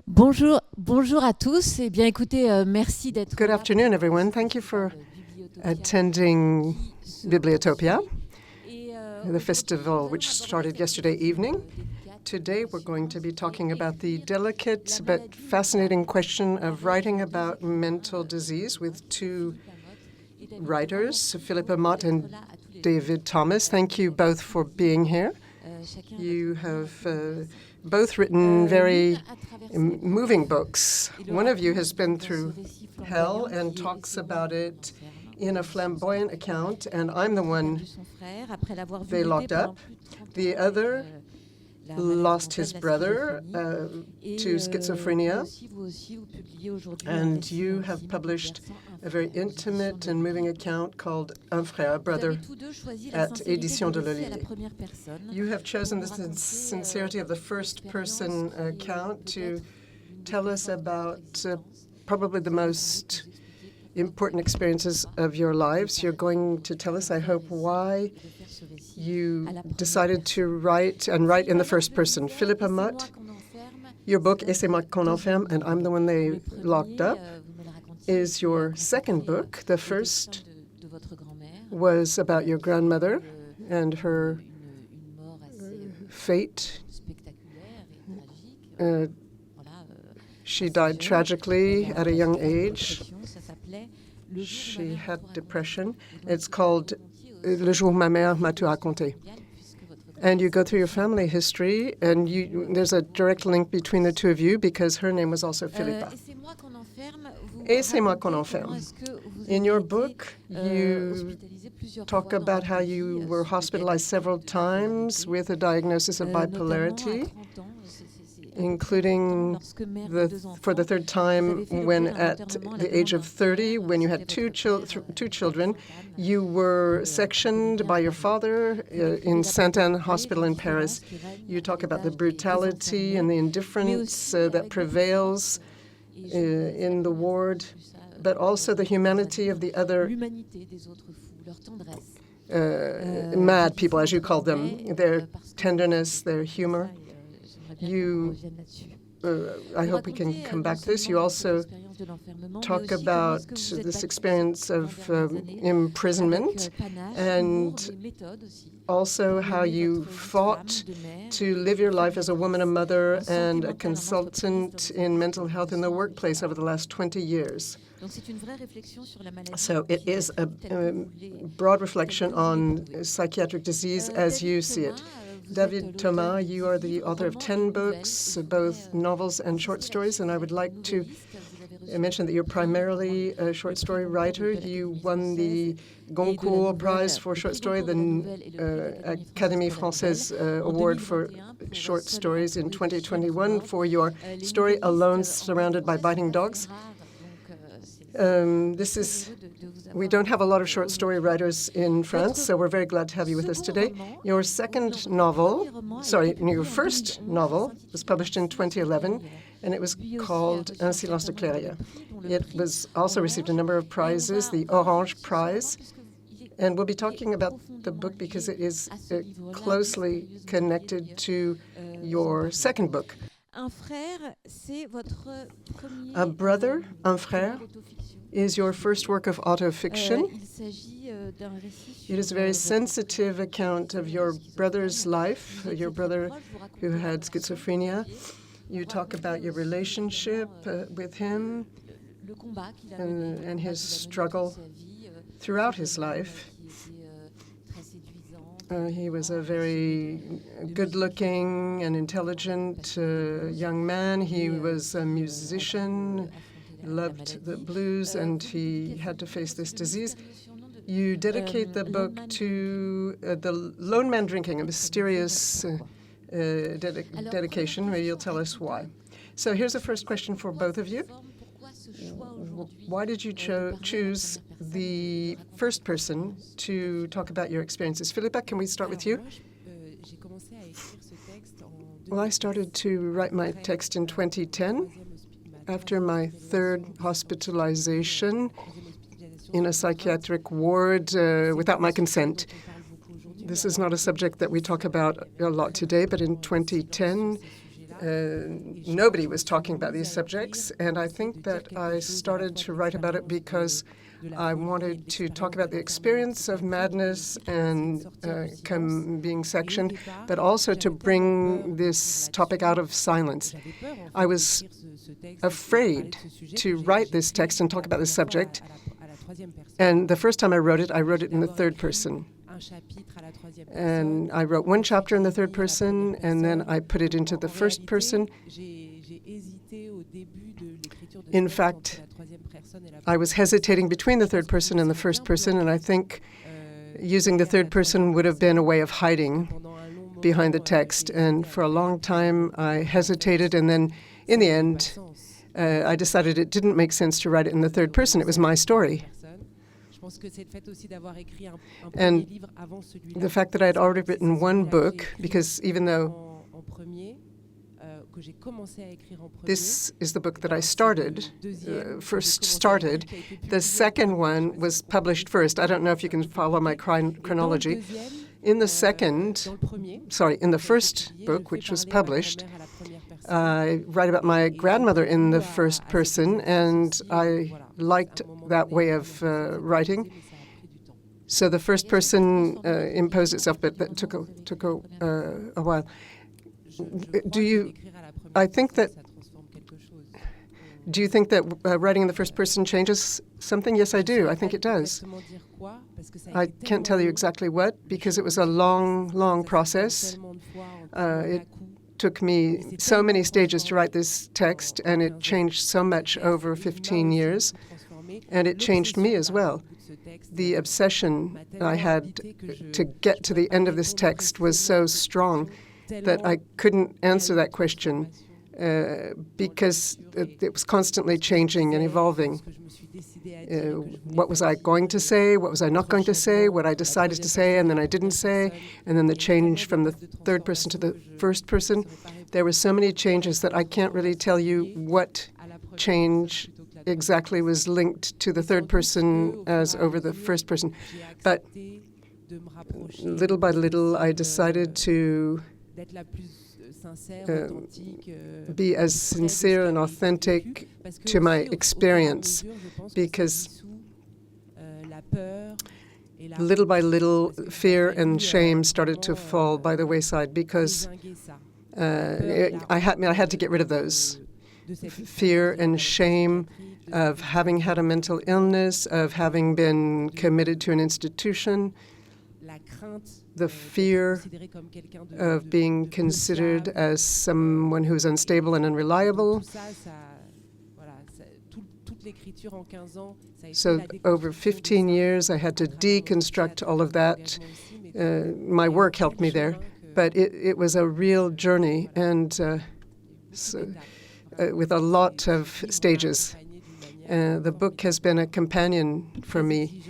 Bonjour, bonjour à tous. Eh bien, écoutez, merci d'être Good là. afternoon, everyone. Thank you for attending Bibliotopia, the festival which started yesterday evening. Today we're going to be talking about the delicate but fascinating question of writing about mental disease with two writers, Philippa Motte and David Thomas. Thank you both for being here. You have both written very moving books. One of you has been through hell and talks about it in a flamboyant account, and I'm the one they locked up. The other lost his brother to schizophrenia, and you have published a very intimate and moving account called Un frère, brother, at Éditions de l'Olivier. You have chosen the sincerity of the first-person account to tell us about probably the most important experiences of your lives. You're going to tell us, I hope, why you decided to write in the first person. Philippa Motte, your book, Et c'est moi qu'on enferme, and I'm the one they locked up, is your second book. The first was about your grandmother and her fate. She died tragically at a young age. She had depression. It's called Le jour, mère, tout, raconté. And you go through your family history, and there's a direct link between the two of you because her name was also Philippa. Et c'est moi qu'on enferme. In your book, you talk about how you were hospitalized several times with a diagnosis of bipolarity, including for the third time when at the age of 30, when you had two children, you were sectioned by your father in Sainte-Anne Hospital in Paris. You talk about the brutality and the indifference that prevails in the ward, but also the humanity of the other mad people, as you call them, their tenderness, their humor. I hope we can come back to this. You also talk about this experience of imprisonment and also how you fought to live your life as a woman, a mother, and a consultant in mental health in the workplace over the last 20 years. So it is a broad reflection on psychiatric disease as you see it. David Thomas, you are the author of 10 books, both novels and short stories, and I would like to mention that you're primarily a short story writer. You won the Goncourt Prize for short story, the Académie Française Award for short stories in 2021 for your story Alone Surrounded by Biting Dogs. We don't have a lot of short story writers in France, so we're very glad to have you with us today. Your first novel was published in 2011, and it was called Un silence de clairière. It was also received a number of prizes, the Orange Prize, and we'll be talking about the book because it is closely connected to your second book. A brother, un frère, is your first work of autofiction. It is a very sensitive account of your brother's life, your brother who had schizophrenia. You talk about your relationship with him and his struggle throughout his life. He was a very good-looking and intelligent young man. He was a musician, loved the blues, and he had to face this disease. You dedicate the book to the lone man drinking, a mysterious dedication, where you'll tell us why. So here's the first question for both of you. Why did you choose the first person to talk about your experiences? Philippa, can we start with you? Well, I started to write my text in 2010 after my third hospitalization in a psychiatric ward without my consent. This is not a subject that we talk about a lot today, but in 2010, nobody was talking about these subjects, and I think that I started to write about it because I wanted to talk about the experience of madness and being sectioned, but also to bring this topic out of silence. I was afraid to write this text and talk about this subject, and the first time I wrote it in the third person. And I wrote one chapter in the third person, and then I put it into the first person. In fact, I was hesitating between the third person and the first person, and I think using the third person would have been a way of hiding behind the text. And for a long time, I hesitated, and then in the end, I decided it didn't make sense to write it in the third person. It was my story. And the fact that I had already written one book, because even though this is the book that I first started, the second one was published first. I don't know if you can follow my chronology. In the first book, which was published, I write about my grandmother in the first person, and I liked that way of writing. So the first person imposed itself, but that took a while. Do you think that writing in the first person changes something? Yes, I do. I think it does. I can't tell you exactly what, because it was a long process. It took me so many stages to write this text, and it changed so much over 15 years, and it changed me as well. The obsession I had to get to the end of this text was so strong that I couldn't answer that question because it was constantly changing and evolving. What was I going to say? What was I not going to say? What I decided to say and then I didn't say, and then the change from the third person to the first person. There were so many changes that I can't really tell you what change exactly was linked to the third person as over the first person. But little by little, I decided to be as sincere and authentic to my experience, because little by little, fear and shame started to fall by the wayside, because I had to get rid of those. Fear and shame of having had a mental illness, of having been committed to an institution, the fear of being considered as someone who's unstable and unreliable. So over 15 years, I had to deconstruct all of that. My work helped me there, but it was a real journey, and with a lot of stages. The book has been a companion for me,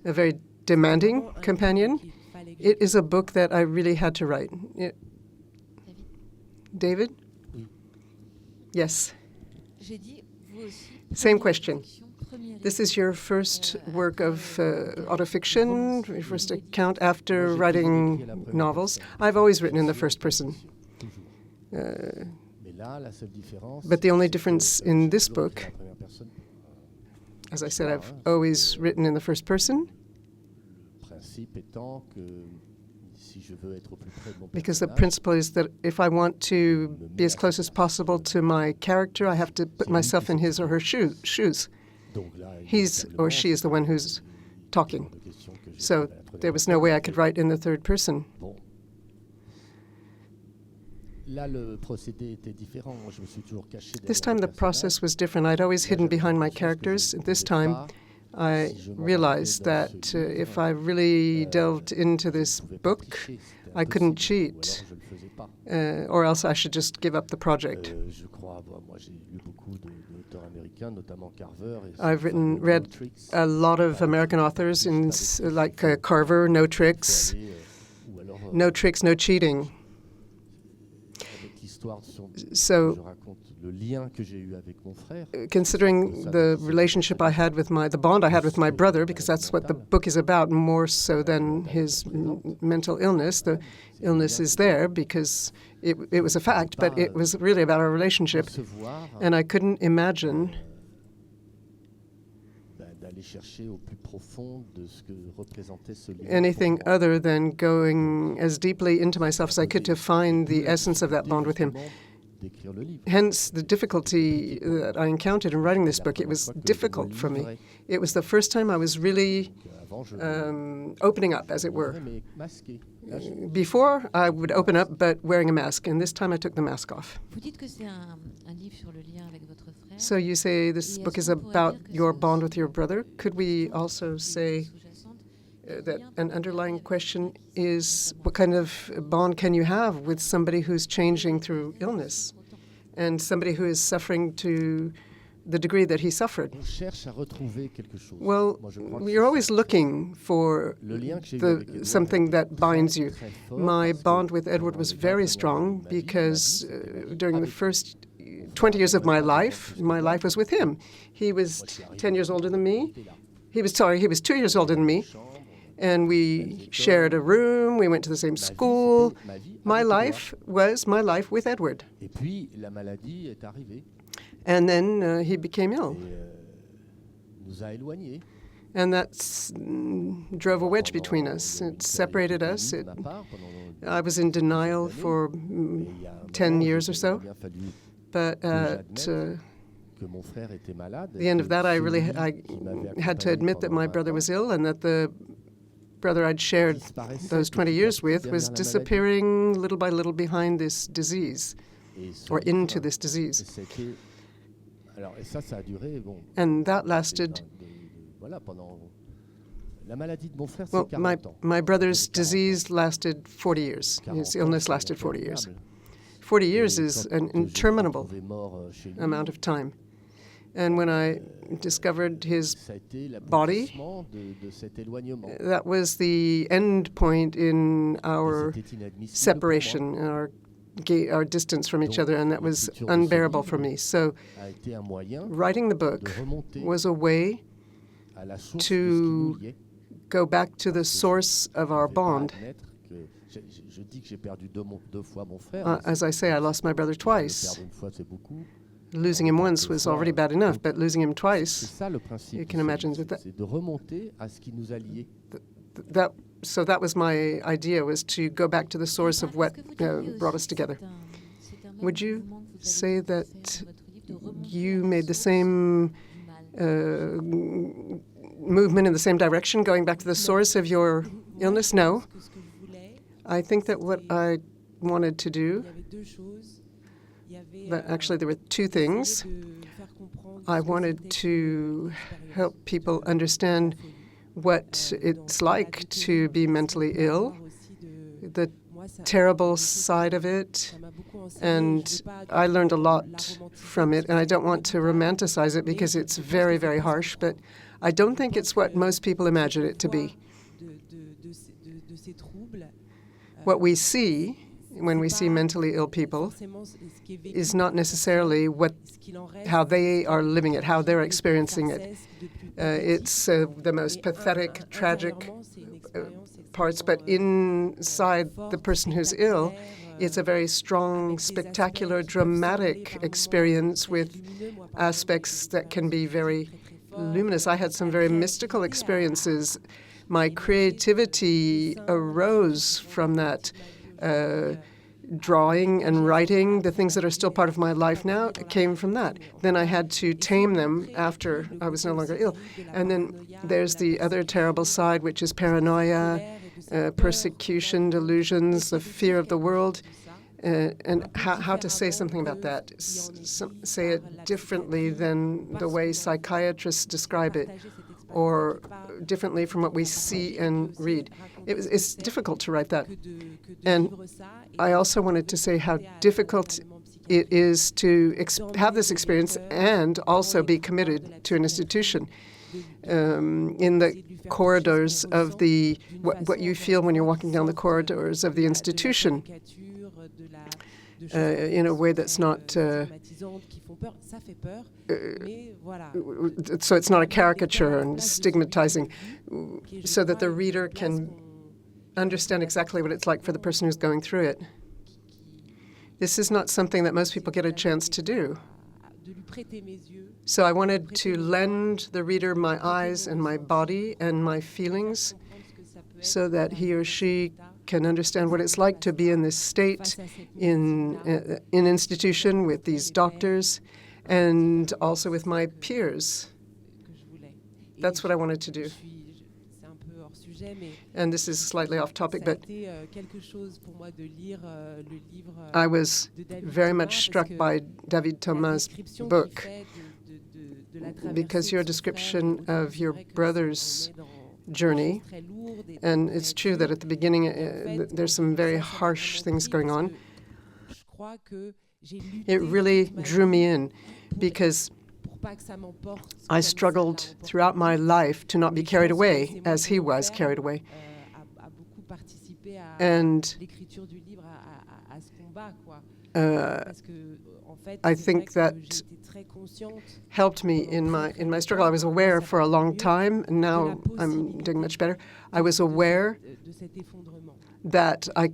a very demanding companion. It is a book that I really had to write. David? Yes. Same question. This is your first work of autofiction, your first account after writing novels. I've always written in the first person. But the only difference in this book, as I said, I've always written in the first person, because the principle is that if I want to be as close as possible to my character, I have to put myself in his or her shoes. He's or she is the one who's talking. So there was no way I could write in the third person. This time the process was different. I'd always hidden behind my characters. This time I realized that if I really delved into this book, I couldn't cheat, or else I should just give up the project. I've read a lot of American authors, like Carver, No Tricks, No Cheating. So considering the relationship I had with the bond I had with my brother, because that's what the book is about more so than his mental illness. The illness is there because it was a fact, but it was really about our relationship. And I couldn't imagine anything other than going as deeply into myself as I could to find the essence of that bond with him. Hence, the difficulty that I encountered in writing this book. It was difficult for me. It was the first time I was really opening up, as it were. Before, I would open up, but wearing a mask, and this time I took the mask off. So you say this book is about your bond with your brother. Could we also say that an underlying question is what kind of bond can you have with somebody who's changing through illness and somebody who is suffering to the degree that he suffered? Well, you're always looking for something that binds you. My bond with Edward was very strong because during the first 20 years of my life was with him. He was 10 years older than me. He was 2 years older than me. And we shared a room, we went to the same school. My life was my life with Edward. And then he became ill. And that drove a wedge between us. It separated us. I was in denial for 10 years or so. But at the end of that, I had to admit that my brother was ill and that the brother I'd shared those 20 years with was disappearing little by little behind this disease, or into this disease. And that lasted, well, my brother's disease lasted 40 years. His illness lasted 40 years. 40 years is an interminable amount of time. And when I discovered his body, that was the end point in our separation, our distance from each other, and that was unbearable for me. So writing the book was a way to go back to the source of our bond. As I say, I lost my brother twice. Losing him once was already bad enough, but losing him twice, you can imagine so that was my idea, was to go back to the source of what brought us together. Would you say that you made the same movement in the same direction, going back to the source of your illness? No. I think that what I wanted to do, but actually there were two things. I wanted to help people understand what it's like to be mentally ill, the terrible side of it, and I learned a lot from it, and I don't want to romanticize it because it's very, very harsh, but I don't think it's what most people imagine it to be. What we see when we see mentally ill people is not necessarily how they are living it, how they're experiencing it. It's the most pathetic, tragic parts, but inside the person who's ill, it's a very strong, spectacular, dramatic experience with aspects that can be very luminous. I had some very mystical experiences. My creativity arose from that. Drawing and writing, the things that are still part of my life now, came from that. Then I had to tame them after I was no longer ill. And then there's the other terrible side, which is paranoia, persecution, delusions, the fear of the world, and how to say something about that. Say it differently than the way psychiatrists describe it, or differently from what we see and read. It's difficult to write that. And I also wanted to say how difficult it is to have this experience and also be committed to an institution. In the corridors of what you feel when you're walking down the corridors of the institution. in a way that's not so it's not a caricature and stigmatizing, so that the reader can understand exactly what it's like for the person who's going through it. This is not something that most people get a chance to do. So I wanted to lend the reader my eyes and my body and my feelings so that he or she can understand what it's like to be in this state in an institution with these doctors and also with my peers. That's what I wanted to do. And this is slightly off topic, but I was very much struck by David Thomas' book because your description of your brother's journey, and it's true that at the beginning there's some very harsh things going on. It really drew me in because I struggled throughout my life to not be carried away as he was carried away. And I think that helped me in my struggle. I was aware for a long time, and now I'm doing much better. I was aware that I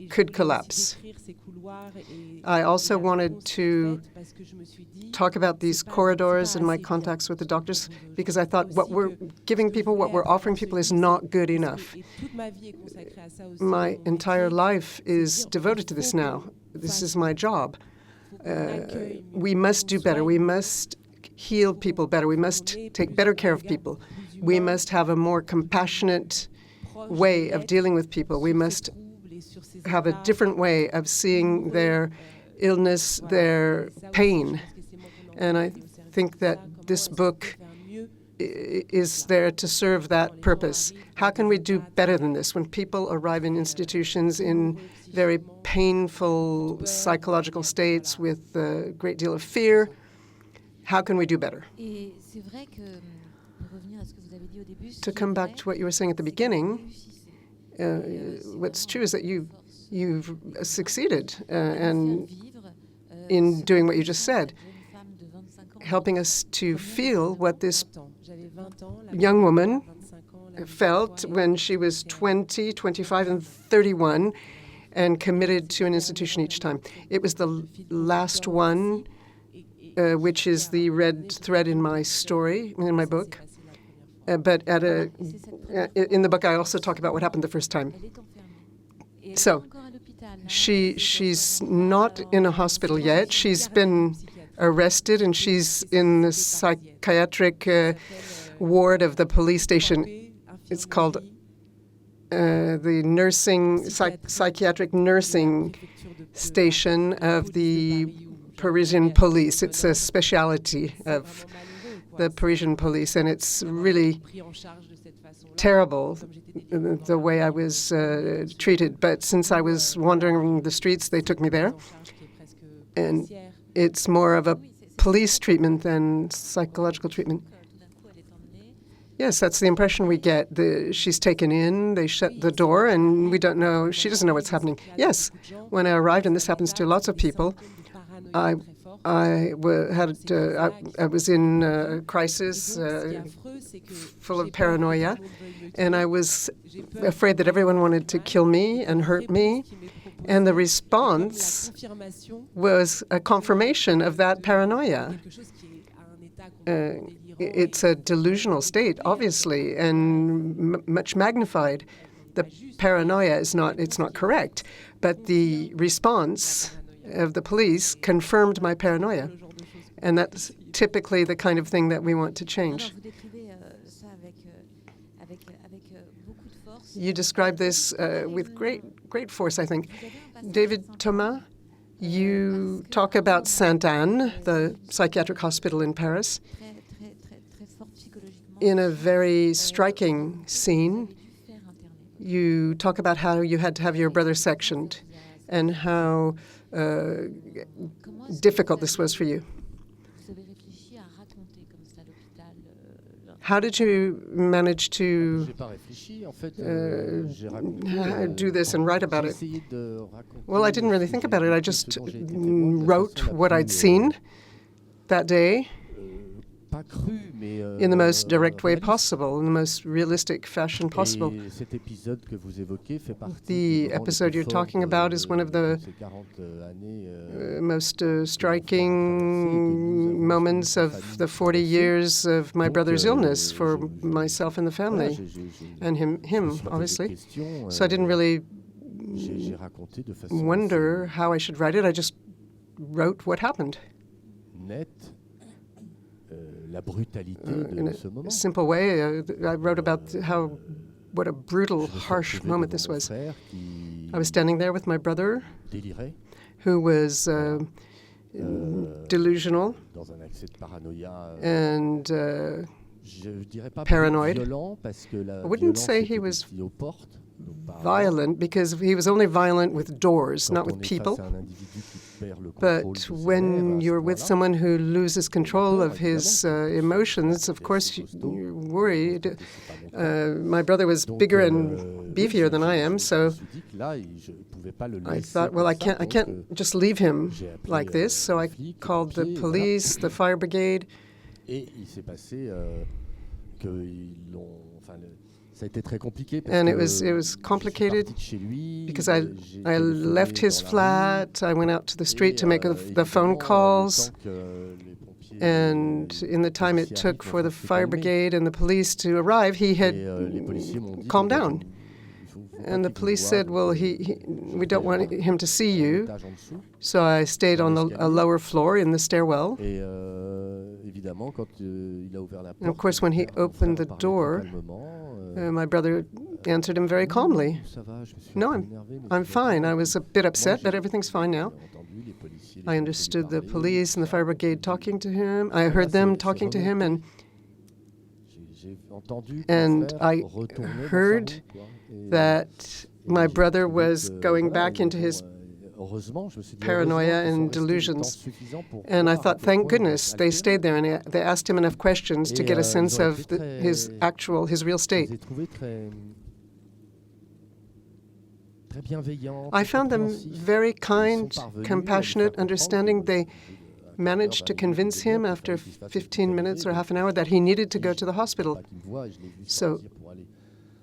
could collapse. I also wanted to talk about these corridors and my contacts with the doctors because I thought what we're giving people, what we're offering people is not good enough. My entire life is devoted to this now. This is my job. We must do better. We must heal people better. We must take better care of people. We must have a more compassionate way of dealing with people. We must have a different way of seeing their illness, their pain. And I think that this book is there to serve that purpose. How can we do better than this? When people arrive in institutions in very painful psychological states with a great deal of fear, how can we do better? To come back to what you were saying at the beginning, what's true is that you've succeeded and in doing what you just said, helping us to feel what this young woman felt when she was 20, 25, and 31 and committed to an institution each time. It was the last one, which is the red thread in my story, in my book. But in the book, I also talk about what happened the first time. So she's not in a hospital yet. She's been arrested, and she's in the psychiatric ward of the police station. It's called the psychiatric nursing station of the Parisian police. It's a specialty of the Parisian police, and it's really terrible the way I was treated. But since I was wandering the streets, they took me there. And it's more of a police treatment than psychological treatment. Yes, that's the impression we get. She's taken in, they shut the door, and we don't know, she doesn't know what's happening. Yes, when I arrived, and this happens to lots of people, I was in a crisis, full of paranoia, and I was afraid that everyone wanted to kill me and hurt me. And the response was a confirmation of that paranoia. It's a delusional state, obviously, and much magnified. The paranoia it's not correct, but the response of the police confirmed my paranoia. And that's typically the kind of thing that we want to change. You describe this with great force, I think. David Thomas, you talk about Sainte-Anne, the psychiatric hospital in Paris, in a very striking scene. You talk about how you had to have your brother sectioned and how difficult this was for you. How did you manage to do this and write about it? Well, I didn't really think about it. I just wrote what I'd seen that day in the most direct way possible, in the most realistic fashion possible. The episode you're talking about is one of the most striking moments of the 40 years of my brother's illness for myself and the family, and him obviously. So I didn't really wonder how I should write it. I just wrote what happened. In a simple way, I wrote about what a brutal, harsh moment this was. I was standing there with my brother, who was delusional and paranoid. I wouldn't say he was violent, because he was only violent with doors, not with people. But when you're with someone who loses control of his emotions, of course you're worried. My brother was bigger and beefier than I am, so I thought, well, I can't just leave him like this. So I called the police, the fire brigade. And it was complicated because I left his flat. I went out to the street to make the phone calls. And in the time it took for the fire brigade and the police to arrive, he had calmed down. And the police said, well, we don't want him to see you. So I stayed on a lower floor in the stairwell. And of course, when he opened the door, my brother answered him very calmly. No, I'm fine. I was a bit upset, but everything's fine now. I understood the police and the fire brigade talking to him. I heard them talking to him, and I heard that my brother was going back into his paranoia and delusions. And I thought, thank goodness they stayed there and they asked him enough questions to get a sense of his real state. I found them very kind, compassionate, understanding. They managed to convince him after 15 minutes or half an hour that he needed to go to the hospital. So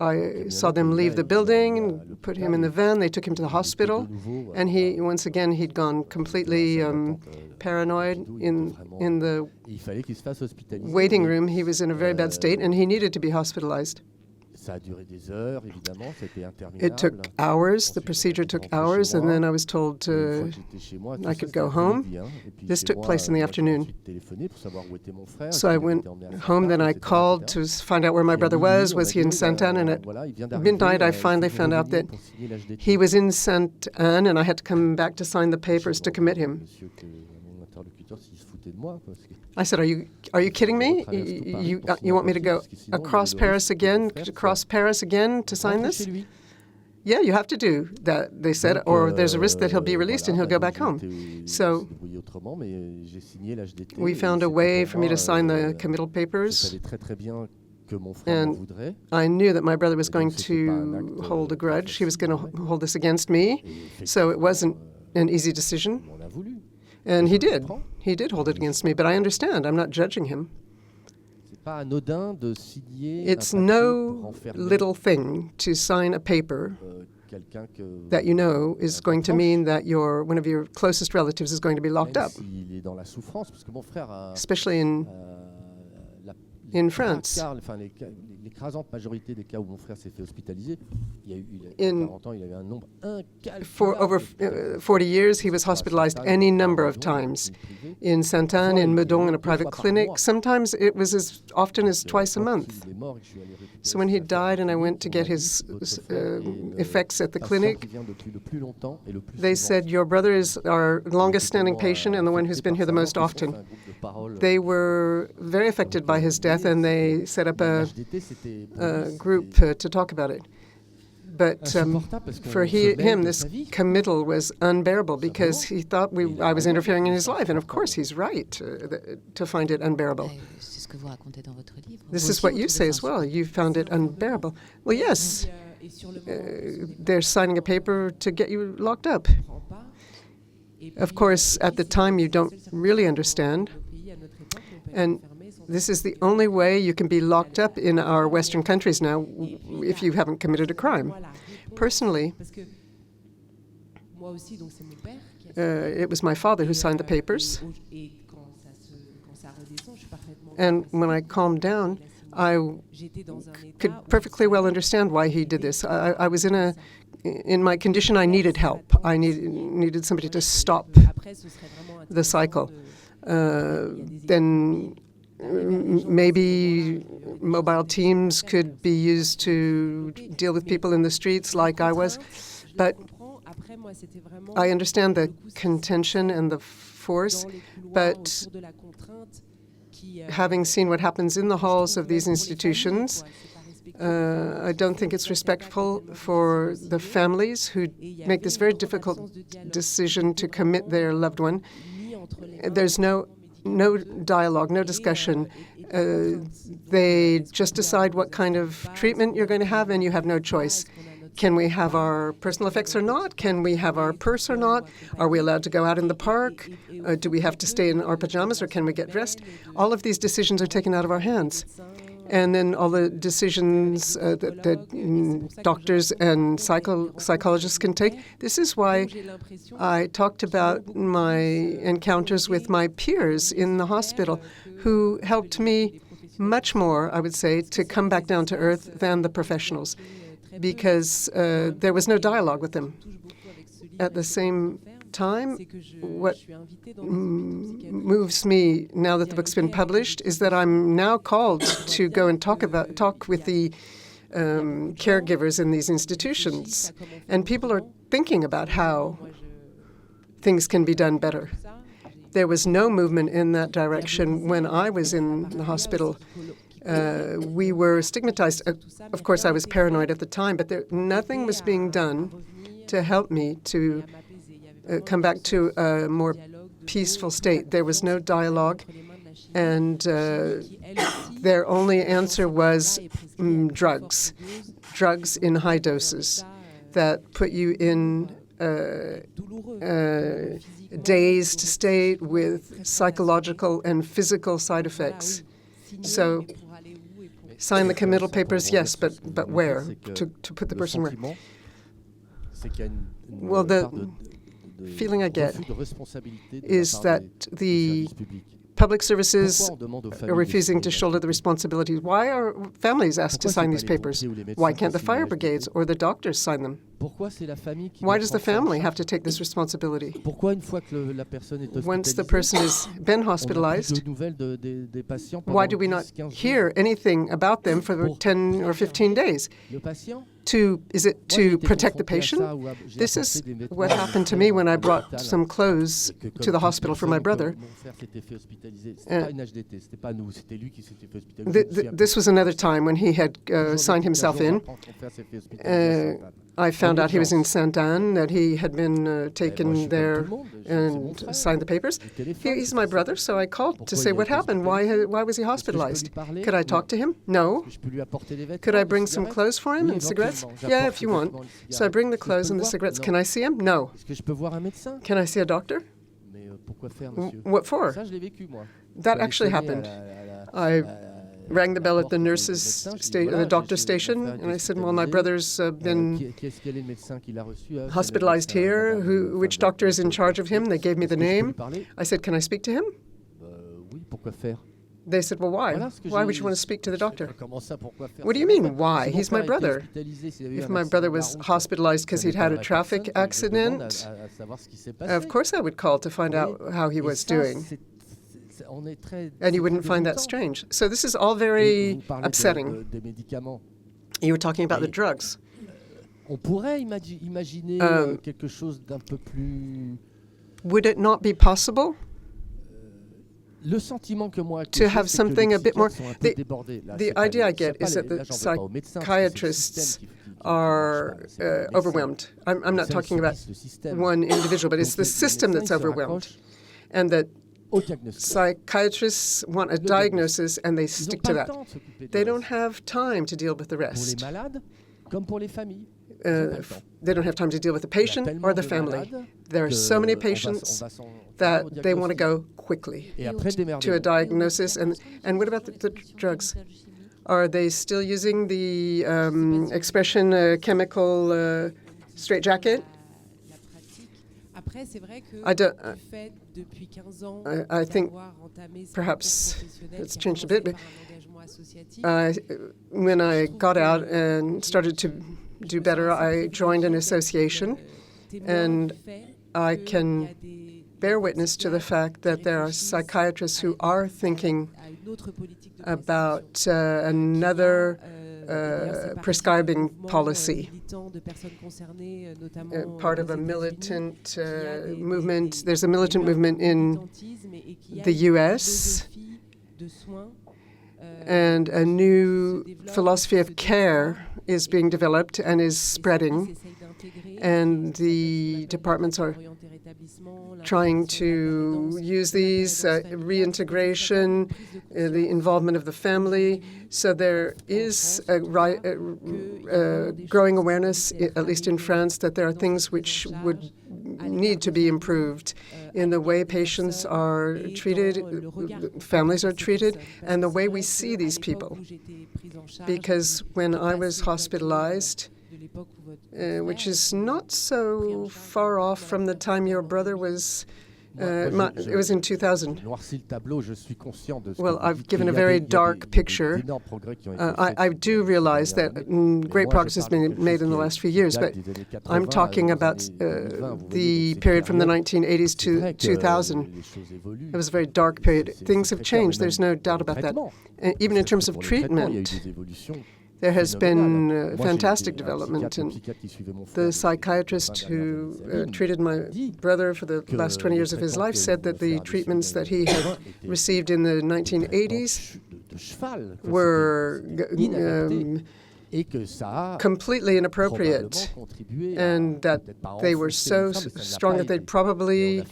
I saw them leave the building and put him in the van. They took him to the hospital, and he'd gone completely paranoid in the waiting room. He was in a very bad state, and he needed to be hospitalized. It took hours. The procedure took hours, and then I was told I could go home. This took place in the afternoon. So I went home, then I called to find out where my brother was. Was he in Sainte-Anne? And at midnight, I finally found out that he was in Sainte-Anne, and I had to come back to sign the papers to commit him. I said, are you kidding me? You want me to go across Paris again to sign this? Yeah, you have to do that, they said, or there's a risk that he'll be released and he'll go back home. So we found a way for me to sign the committal papers. And I knew that my brother was going to hold a grudge. He was going to hold this against me. So it wasn't an easy decision. And he did. He did hold it against me, but I understand. I'm not judging him. It's no little thing to sign a paper that you know is going to mean that one of your closest relatives is going to be locked up, especially in France. For over 40 years, he was hospitalized any number of times. In Sainte-Anne, in Meudon, in a private clinic. Sometimes it was as often as twice a month. So when he died and I went to get his effects at the clinic, they said, your brother is our longest standing patient and the one who's been here the most often. They were very affected by his death, and they set up a group to talk about it. But for him, this committal was unbearable because he thought I was interfering in his life. And of course, he's right to find it unbearable. This is what you say as well. You found it unbearable. Well, yes, they're signing a paper to get you locked up. Of course, at the time, you don't really understand. And this is the only way you can be locked up in our Western countries now if you haven't committed a crime. Personally, it was my father who signed the papers. And when I calmed down, I could perfectly well understand why he did this. I was in my condition, I needed help. I needed somebody to stop the cycle. Then maybe mobile teams could be used to deal with people in the streets like I was. But I understand the contention and the force, but having seen what happens in the halls of these institutions, I don't think it's respectful for the families who make this very difficult decision to commit their loved one. There's no dialogue, no discussion. They just decide what kind of treatment you're going to have, and you have no choice. Can we have our personal effects or not? Can we have our purse or not? Are we allowed to go out in the park? Do we have to stay in our pajamas, or can we get dressed? All of these decisions are taken out of our hands. And then all the decisions that doctors and psychologists can take. This is why I talked about my encounters with my peers in the hospital, who helped me much more, I would say, to come back down to earth than the professionals, because there was no dialogue with them. At the same time, what moves me now that the book's been published is that I'm now called to go and talk with the caregivers in these institutions, and people are thinking about how things can be done better. There was no movement in that direction when I was in the hospital. We were stigmatized. Of course, I was paranoid at the time, but nothing was being done to help me to come back to a more peaceful state. There was no dialogue, and their only answer was drugs in high doses that put you in a dazed state with psychological and physical side effects. So sign the committal papers, yes, but where? To put the person where? Well, the feeling I get is that the public services are refusing to shoulder the responsibilities. Why are families asked to sign these papers? Why can't the fire brigades or the doctors sign them? Why does the family have to take this responsibility? Once the person has been hospitalized, why do we not hear anything about them for 10 or 15 days? Is it to protect the patient? This is what happened to me when I brought some clothes to the hospital for my brother. This was another time when he had signed himself in. I found out he was in Sainte-Anne, that he had been taken there and signed the papers. He's my brother, so I called to say what happened. Why was he hospitalized? Could I talk to him? No. Could I bring some clothes for him and cigarettes? Yeah, if you want. So I bring the clothes and the cigarettes. Can I see him? No. Can I see a doctor? What for? That actually happened. I rang the bell at the the doctor's station, and I said, well, my brother's been hospitalized here. Which doctor is in charge of him? They gave me the name. I said, can I speak to him? They said, well, why? Why would you want to speak to the doctor? What do you mean, why? He's my brother. If my brother was hospitalized because he'd had a traffic accident, of course I would call to find out how he was doing. And you wouldn't find that strange. So this is all very upsetting. You were talking about the drugs. Would it not be possible to have something a bit more. The idea I get is that the psychiatrists are overwhelmed. I'm not talking about one individual, but it's the system that's overwhelmed. And that psychiatrists want a diagnosis and they stick to that. They don't have time to deal with the rest. They don't have time to deal with the patient or the family. There are so many patients that they want to go quickly to a diagnosis. And what about the drugs? Are they still using the expression chemical straitjacket? I think perhaps it's changed a bit, but when I got out and started to do better, I joined an association, and I can bear witness to the fact that there are psychiatrists who are thinking about another prescribing policy, part of a militant movement. There's a militant movement in the US, and a new philosophy of care is being developed and is spreading, and the departments are trying to use these, reintegration, the involvement of the family. So there is a growing awareness, at least in France, that there are things which would need to be improved in the way patients are treated, families are treated, and the way we see these people. Because when I was hospitalized, which is not so far off from the time your brother was, it was in 2000. Well, I've given a very dark picture. I do realize that great progress has been made in the last few years, but I'm talking about the period from the 1980s to 2000. It was a very dark period. Things have changed, there's no doubt about that. And even in terms of treatment, there has been fantastic development, and the psychiatrist who treated my brother for the last 20 years of his life said that the treatments that he had received in the 1980s were completely inappropriate, and that they were so strong that they'd probably,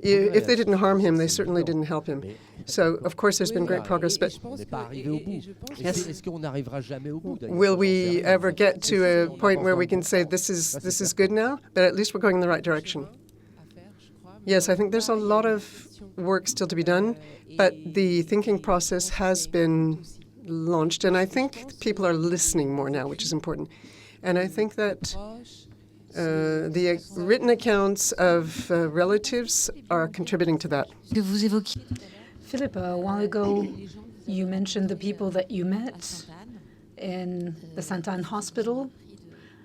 if they didn't harm him, they certainly didn't help him. So, of course, there's been great progress, but yes, will we ever get to a point where we can say this is good now? But at least we're going in the right direction. Yes, I think there's a lot of work still to be done, but the thinking process has been launched, and I think people are listening more now, which is important. And I think that the written accounts of relatives are contributing to that. Philippa, a while ago, you mentioned the people that you met in the Sainte-Anne Hospital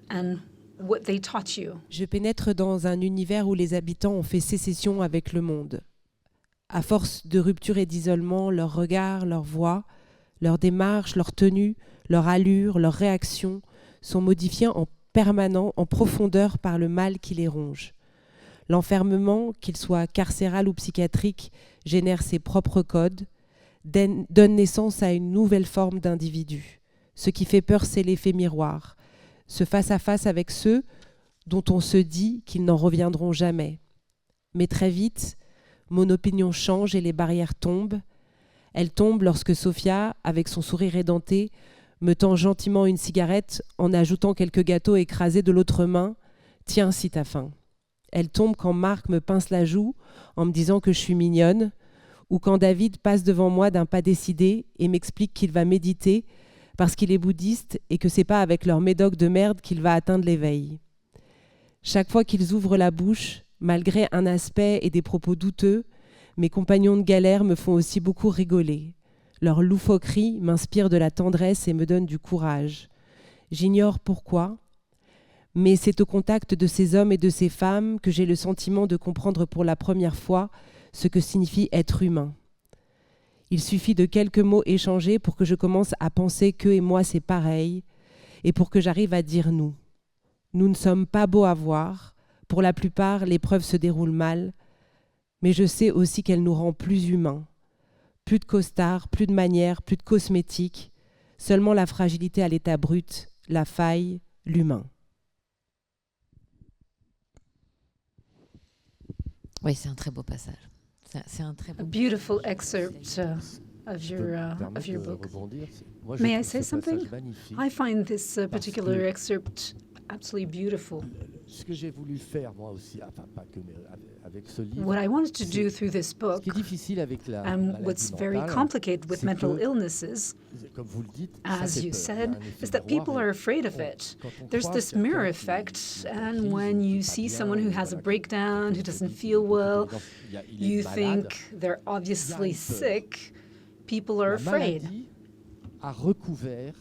and what they taught you. Je pénètre dans un univers où les habitants ont fait sécession avec le monde. À force de rupture et d'isolement, leurs regards, leurs voix, leurs démarches, leurs tenues, leur allure, leurs réactions sont modifiés en permanent, en profondeur par le mal qui les ronge. L'enfermement, qu'il soit carcéral ou psychiatrique, génère ses propres codes, donne naissance à une nouvelle forme d'individu. Ce qui fait peur, c'est l'effet miroir, ce face-à-face avec ceux dont on se dit qu'ils n'en reviendront jamais. Mais très vite, mon opinion change et les barrières tombent. Elle tombe lorsque Sophia, avec son sourire édenté, me tend gentiment une cigarette en ajoutant quelques gâteaux écrasés de l'autre main. « Tiens, si t'as faim ». Elle tombe quand Marc me pince la joue en me disant que je suis mignonne, ou quand David passe devant moi d'un pas décidé et m'explique qu'il va méditer parce qu'il est bouddhiste et que c'est pas avec leur médoc de merde qu'il va atteindre l'éveil. Chaque fois qu'ils ouvrent la bouche, malgré un aspect et des propos douteux, mes compagnons de galère me font aussi beaucoup rigoler. Leur loufoquerie m'inspire de la tendresse et me donne du courage. J'ignore pourquoi, mais c'est au contact de ces hommes et de ces femmes que j'ai le sentiment de comprendre pour la première fois ce que signifie être humain. Il suffit de quelques mots échangés pour que je commence à penser qu'eux et moi c'est pareil, et pour que j'arrive à dire nous. Nous ne sommes pas beaux à voir, pour la plupart l'épreuve se déroule mal, mais je sais aussi qu'elle nous rend plus humains. Plus de costard, plus de manières, plus de cosmétiques. Seulement la fragilité à l'état brut, la faille, l'humain. Oui, c'est un très beau passage. C'est un très beau A beautiful excerpt of your book. May I say something? I find this particular excerpt absolutely beautiful. Ce que j'ai voulu faire moi aussi, enfin pas que mais avec ce livre. What I wanted to do through this book, Ce qui est difficile avec la and maladie what's very mentale, complicated with c'est mental que, illnesses, comme vous le dites, ça as fait you peur. said, Il y a un effet is that miroir people et are afraid of on- it. quand on There's croise this quelqu'un mirror qui effect, est en and crise, when qui you est pas see bien, someone who has a voilà, breakdown, who doesn't feel well, you think they're obviously sick. People are La afraid. maladie a recouvert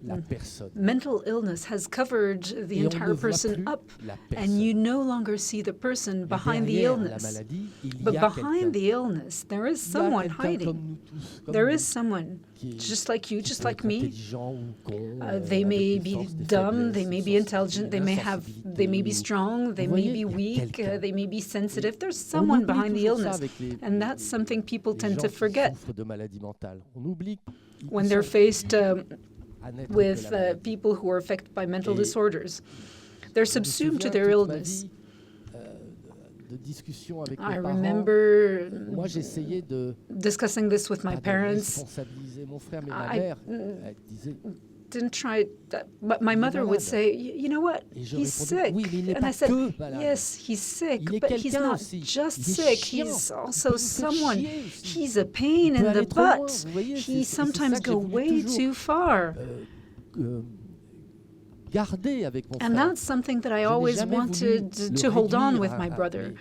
la personne. Mental illness has covered the Et on entire ne voit person plus up, la and you personne. no longer see the person Mais behind the derrière la illness. maladie, il y But a behind quelqu'un. the illness, there is Il y a someone quelqu'un comme hiding. nous tous, comme There nous, is someone, qui est- just like you, qui just peut like être me. intelligent ou con, They avec may des be forces, des dumb, they faiblesses, may des be sensibilités, intelligent, they may be insensibilités, strong, they Vous may voyez, be il y a weak, quelqu'un. they may be sensitive. There's On someone oublie behind the toujours ça illness, avec and that's something people les tend gens to qui forget souffrent de maladies mentales. On oublie qu'ils when sont they're faced à naître with de la maladie. people who are affected by mental Et disorders. They're Je me subsumed to souviens their toute ma illness. vie, de discussions avec I mes parents. remember Moi, j'essayais de discussing this with my pas de parents. responsabiliser mon frère, mais ma I- mère, elle disait, Didn't try, but my mother would say, you know what, et je he's répondais, sick. oui, mais il n'est And pas I said, que malade. yes, he's sick, Il est but he's quelqu'un not aussi. just Il est sick, chiant. he's Il also peut nous faire someone. chier aussi. He's a pain Il peut in aller the trop loin, butt. vous voyez, He c'est ça sometimes que j'ai go voulu way toujours, too far. garder avec mon And frère. that's something that I Je n'ai always jamais voulu wanted le to hold on réduire with à- my à- brother.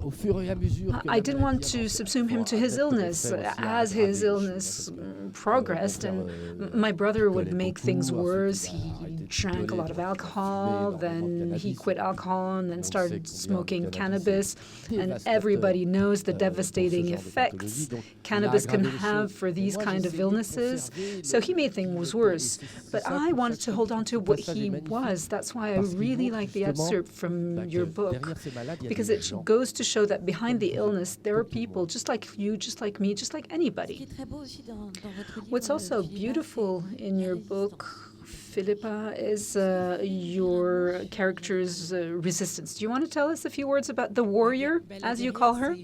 Au fur et à mesure que I la didn't want maladie to avançait, subsume him to bon, his peut-être que mon illness. frère aussi a As aggravé his les choses, illness parce que, progressed, mon and frère, my brother would picolait make things beaucoup, worse. ensuite, il a He arrêté de drank a picoler, lot of donc il a alcohol, fumé then énormément de he cannabis. quit alcohol and then On sait started combien smoking le cannabis. est And dévastateur, everybody knows the dans ce devastating genre de effects pathologie. Donc, il a cannabis can aggravé les have choses. for Et these moi, kind of j'essayais de illnesses. conserver So le- he made qui things était. worse. Et c'est But ça I pour ça wanted que to hold on to ce what passage he est magnifique. was. That's why I Parce qu'il really montre like the justement, excerpt from bah, your que book. derrière ces malades, il y a Because des it gens. goes to show that behind the illness, there are people just like you, just like me, just like Ce qui anybody. est très beau aussi dans votre livre, What's also Philippa, beautiful c'est in la your résistance. book, Philippa, is your character's resistance. Do you want to tell us a few words about the warrior, as you call her?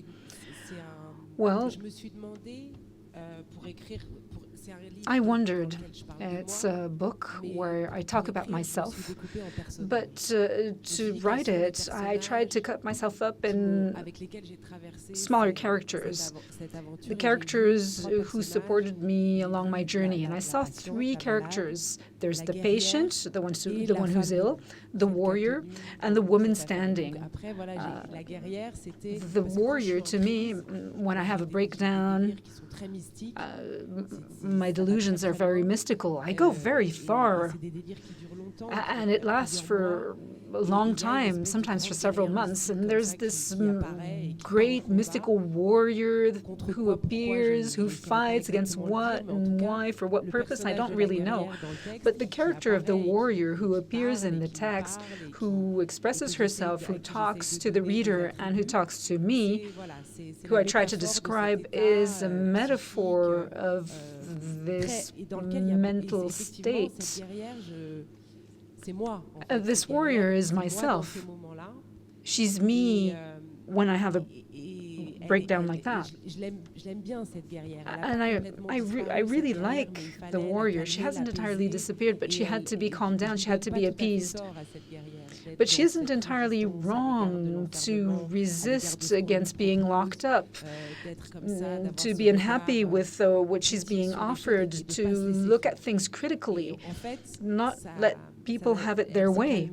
Well, Je me suis demandé pour écrire. C'est un livre I dans wondered. lequel je parle de It's moi, a book mais where I talk pour about écrire, je me suis myself. découpée en personnages. But to write it, I tried to cut myself up in avec lesquels j'ai traversé smaller cette characters. cette aventure, The et j'ai characters vu trois who personnages. supported me along my journey, and I La saw patiente, three la malade, characters. There's la the guerrière patient, the one, et the la one who's femme ill, the qui a warrior, tenu and the woman cette affaire. Donc standing. après, voilà, la guerrière, c'était The parce que quand warrior, je suis to en me, crise, when I have a j'ai des breakdown, délires qui sont très mystiques. my delusions are very mystical. I go very far, C'est des délires qui durent longtemps, and it lasts for a long time, sometimes for several months. And there's this great mystical warrior who appears, who fights against what and why, for what purpose, I don't really know. But the character of the warrior who appears in the text, who expresses herself, who talks to the reader and who talks to me, who I try to describe, is a metaphor of this mental state. This warrior is myself. She's me when I have a breakdown like that. And I really like the warrior. She hasn't entirely disappeared, but she had to be calmed down. She had to be appeased. But she isn't entirely wrong to resist against being locked up, to be unhappy with what she's being offered, to look at things critically, not let people have it their way.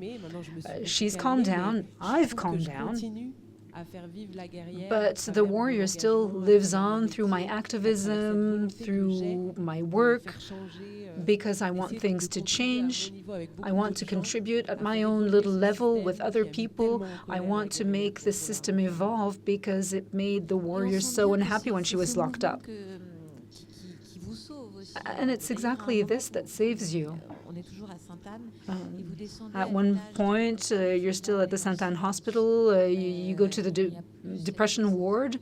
She's calmed down. I've calmed down. But the warrior still lives on through my activism, through my work, because I want things to change. I want to contribute at my own little level with other people. I want to make the system evolve because it made the warrior so unhappy when she was locked up. And it's exactly this that saves you. At one point, you're still at the Sainte-Anne Hospital. You go to the depression ward,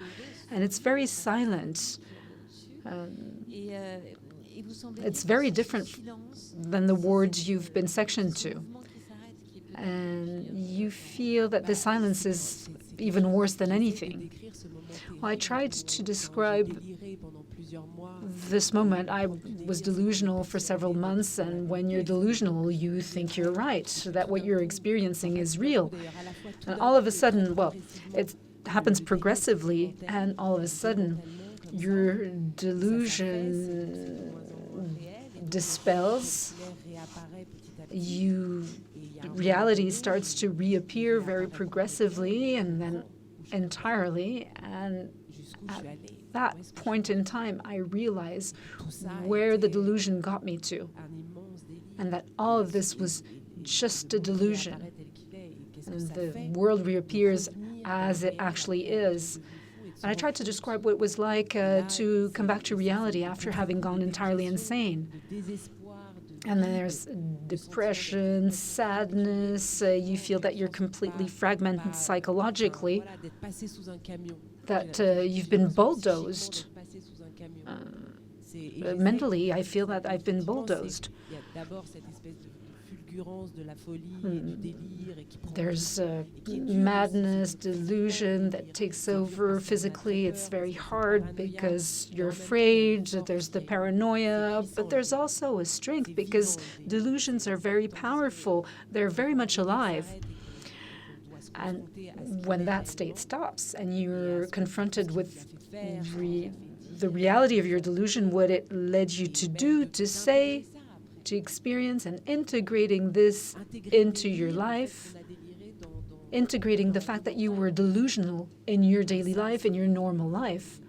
and it's very silent. It's very different than the wards you've been sectioned to. And you feel that the silence is even worse than anything. Well, I tried to describe this moment. I was delusional for several months, and when you're delusional, you think you're right, that what you're experiencing is real. And all of a sudden, well, it happens progressively, and all of a sudden, your delusion dispels. Reality starts to reappear very progressively and then entirely. And at that point in time, I realize where the delusion got me to, and that all of this was just a delusion. And the world reappears as it actually is. And I tried to describe what it was like to come back to reality after having gone entirely insane. And then there's depression, sadness, you feel that you're completely fragmented psychologically, that you've been bulldozed. Mentally, I feel that I've been bulldozed. There's madness, delusion that takes over physically. It's very hard because you're afraid. There's the paranoia, but there's also a strength because delusions are very powerful. They're very much alive. And when that state stops and you're confronted with the reality of your delusion, what it led you to do, to say, to experience, and integrating this into your life, integrating the fact that you were delusional in your daily life, in your normal life.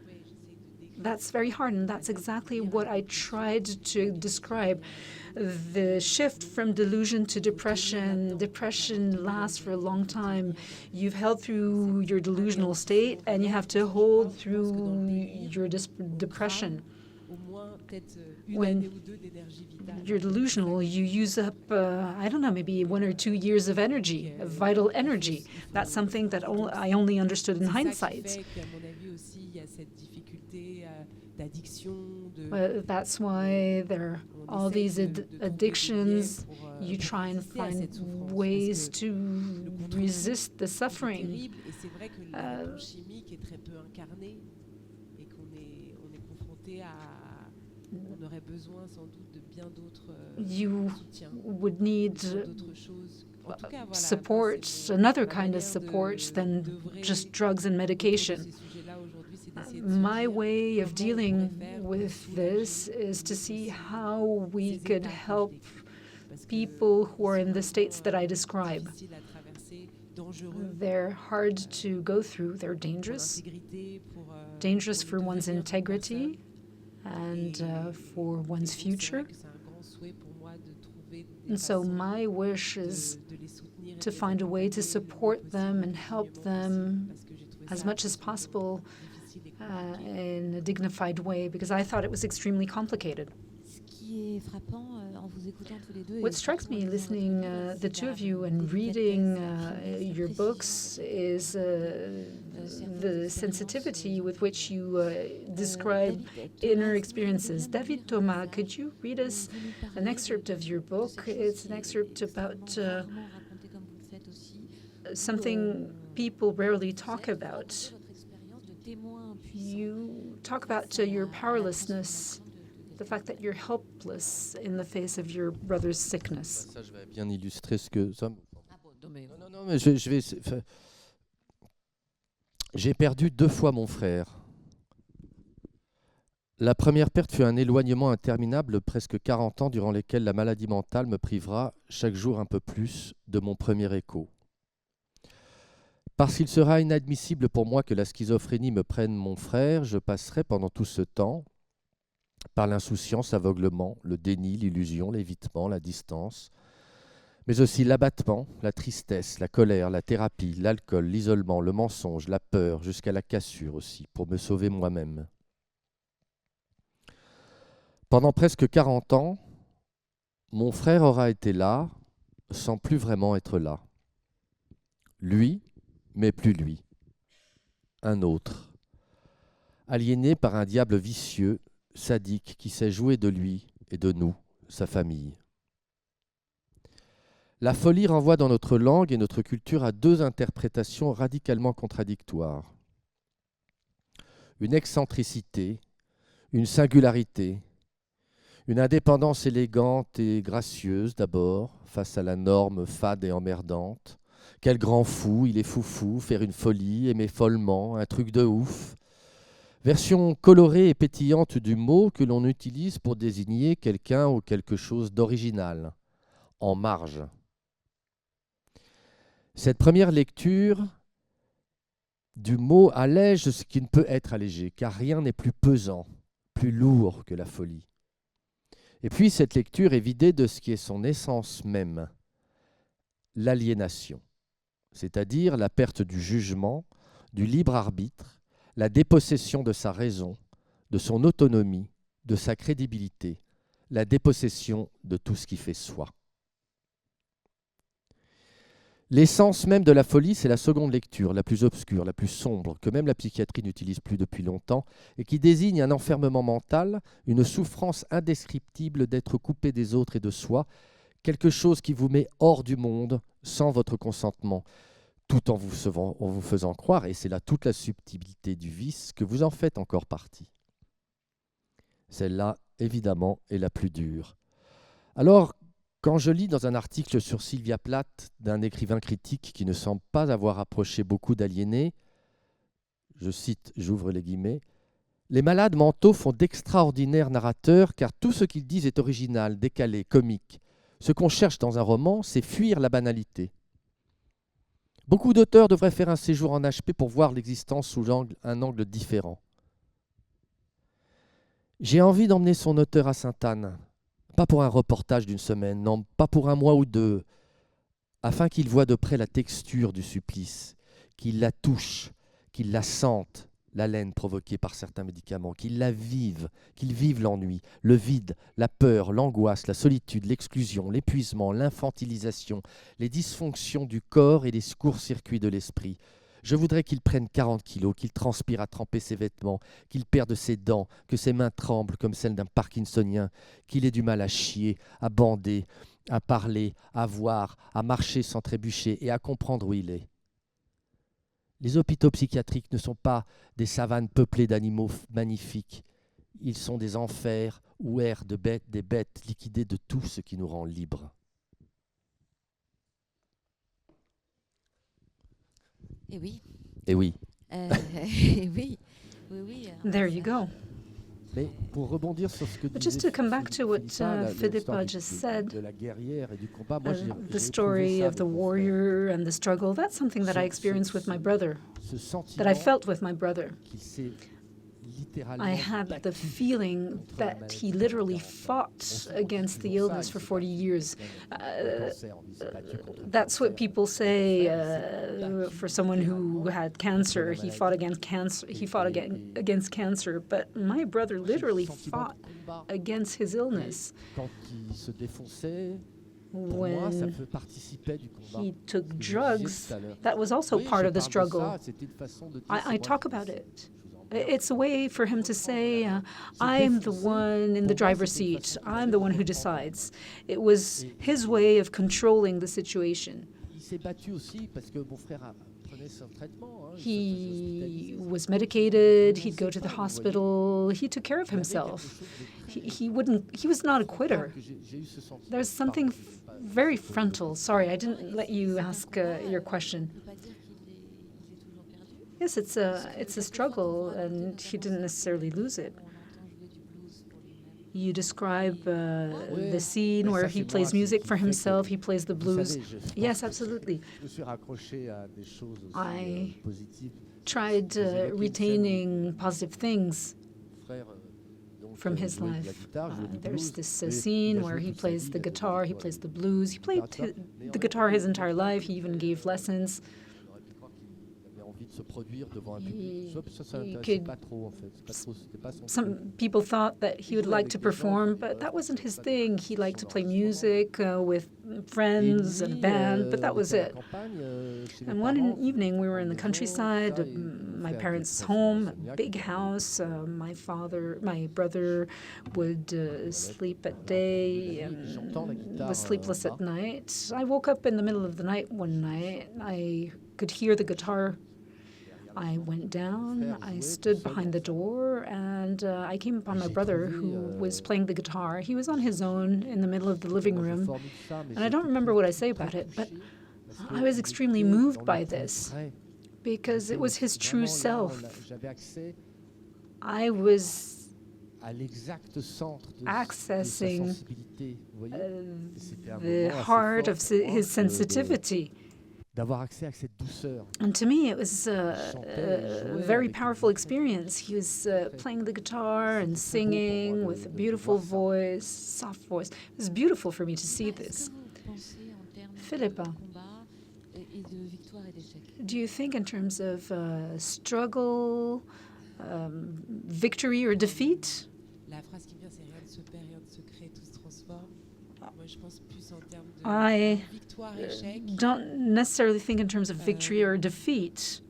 That's very hard, and that's exactly what I tried to describe. The shift from delusion to depression. Depression lasts for a long time. You've held through your delusional state, and you have to hold through your depression. When you're delusional, you use up, I don't know, maybe 1 or 2 years of energy, of vital energy. That's something that I only understood in hindsight. That's why there are all these addictions. You try and find ways to resist the suffering. You would need support, another kind of support than just drugs and medication. My way of dealing with this is to see how we could help people who are in the states that I describe. They're hard to go through. They're dangerous for one's integrity and for one's future. And so my wish is to find a way to support them and help them as much as possible in a dignified way, because I thought it was extremely complicated. What strikes me listening the two of you and reading your books is the sensitivity with which you describe inner experiences. David Thomas, could you read us an excerpt of your book? It's an excerpt about something people rarely talk about. You talk about your powerlessness, the fact that you're helpless in the face of your brother's sickness. Ça, je vais bien illustrer ce que ça. Non, mais je vais. J'ai perdu 2 fois mon frère. La première perte fut un éloignement interminable de presque 40 ans durant lesquels la maladie mentale me privera chaque jour un peu plus de mon premier écho. Parce qu'il sera inadmissible pour moi que la schizophrénie me prenne mon frère, je passerai pendant tout ce temps par l'insouciance, l'aveuglement, le déni, l'illusion, l'évitement, la distance, mais aussi l'abattement, la tristesse, la colère, la thérapie, l'alcool, l'isolement, le mensonge, la peur, jusqu'à la cassure aussi, pour me sauver moi-même. Pendant presque 40 ans, mon frère aura été là, sans plus vraiment être là. Lui, mais plus lui. Un autre. aliéné par un diable vicieux, sadique, qui sait jouer de lui et de nous, sa famille. La folie renvoie dans notre langue et notre culture à deux interprétations radicalement contradictoires. Une excentricité, une singularité, une indépendance élégante et gracieuse d'abord, face à la norme fade et emmerdante. Quel grand fou, il est foufou, faire une folie, aimer follement, un truc de ouf. Version colorée et pétillante du mot que l'on utilise pour désigner quelqu'un ou quelque chose d'original, en marge. Cette première lecture du mot allège ce qui ne peut être allégé, car rien n'est plus pesant, plus lourd que la folie. Et puis cette lecture est vidée de ce qui est son essence même, l'aliénation, c'est-à-dire la perte du jugement, du libre arbitre, la dépossession de sa raison, de son autonomie, de sa crédibilité, la dépossession de tout ce qui fait soi. L'essence même de la folie, c'est la seconde lecture, la plus obscure, la plus sombre, que même la psychiatrie n'utilise plus depuis longtemps, et qui désigne un enfermement mental, une souffrance indescriptible d'être coupé des autres et de soi, quelque chose qui vous met hors du monde sans votre consentement, tout en vous faisant croire, et c'est là toute la subtilité du vice, que vous en faites encore partie. Celle-là, évidemment, est la plus dure. Alors, quand je lis dans un article sur Sylvia Plath d'un écrivain critique qui ne semble pas avoir approché beaucoup d'aliénés, je cite, j'ouvre les guillemets, « Les malades mentaux font d'extraordinaires narrateurs car tout ce qu'ils disent est original, décalé, comique. Ce qu'on cherche dans un roman, c'est fuir la banalité. Beaucoup d'auteurs devraient faire un séjour en HP pour voir l'existence sous un angle différent. J'ai envie d'emmener son auteur à Sainte-Anne. Pas pour un reportage d'une semaine, non, pas pour un mois ou deux, afin qu'il voie de près la texture du supplice, qu'il la touche, qu'il la sente, l'haleine provoquée par certains médicaments, qu'il la vive, qu'il vive l'ennui, le vide, la peur, l'angoisse, la solitude, l'exclusion, l'épuisement, l'infantilisation, les dysfonctions du corps et les courts-circuits de l'esprit. Je voudrais qu'il prenne 40 kilos, qu'il transpire à tremper ses vêtements, qu'il perde ses dents, que ses mains tremblent comme celles d'un parkinsonien, qu'il ait du mal à chier, à bander, à parler, à voir, à marcher sans trébucher et à comprendre où il est. Les hôpitaux psychiatriques ne sont pas des savanes peuplées d'animaux magnifiques. Ils sont des enfers où errent des bêtes liquidées de tout ce qui nous rend libres. Et oui. Et oui. Et oui. Oui, oui. There you go. Mais pour rebondir sur ce que But just to come back to what Philippa just said, the story of the warrior and the struggle, that's something that I experienced with my brother, that I felt with my brother. I had the feeling that he literally fought against the illness for 40 years. That's what people say for someone who had cancer. He fought against cancer. He fought against cancer. But my brother literally fought against his illness. When he took drugs, that was also part of the struggle. I talk about it. It's a way for him to say, I'm the one in the driver's seat. I'm the one who decides. It was his way of controlling the situation. He was medicated. He'd go to the hospital. He took care of himself. He was not a quitter. There's something very frontal. Sorry, I didn't let you ask your question. Yes, it's a struggle, and he didn't necessarily lose it. You describe the scene where he plays music for himself, he plays the blues. Yes, absolutely. I tried retaining positive things from his life. There's this scene where he plays the guitar, he plays the blues. He played the guitar his entire life. He even gave lessons. Some people thought that he would like to perform, but that wasn't his thing. He liked to play music with friends and a band, but that was it. And one evening we were in the countryside. my parents' home, a big house. My brother would sleep at day and was sleepless at night. I woke up in the middle of the night one night. I could hear the guitar. I went down, I stood behind the door, and I came upon my brother who was playing the guitar. He was on his own in the middle of the living room, and I don't remember what I say about it, but I was extremely moved by this because it was his true self. I was accessing the heart of his sensitivity. And to me, it was a very powerful experience. He was playing the guitar and singing with a beautiful voice, soft voice. It was beautiful for me to see this. Philippa, do you think in terms of struggle, victory or defeat? I don't necessarily think in terms of victory or defeat.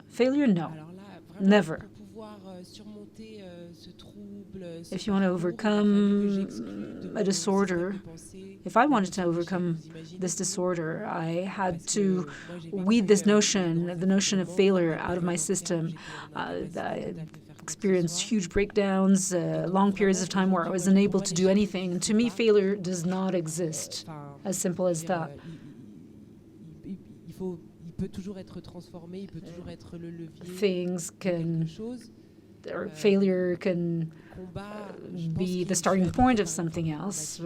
Failure, no. Never. If you want to overcome a disorder, if I wanted to overcome this disorder, I had to weed this notion, the notion of failure, out of my system. I experienced huge breakdowns, long periods of time where I was unable to do anything. And to me, failure does not exist. As simple as that. Things can, or failure can be the starting point of something else.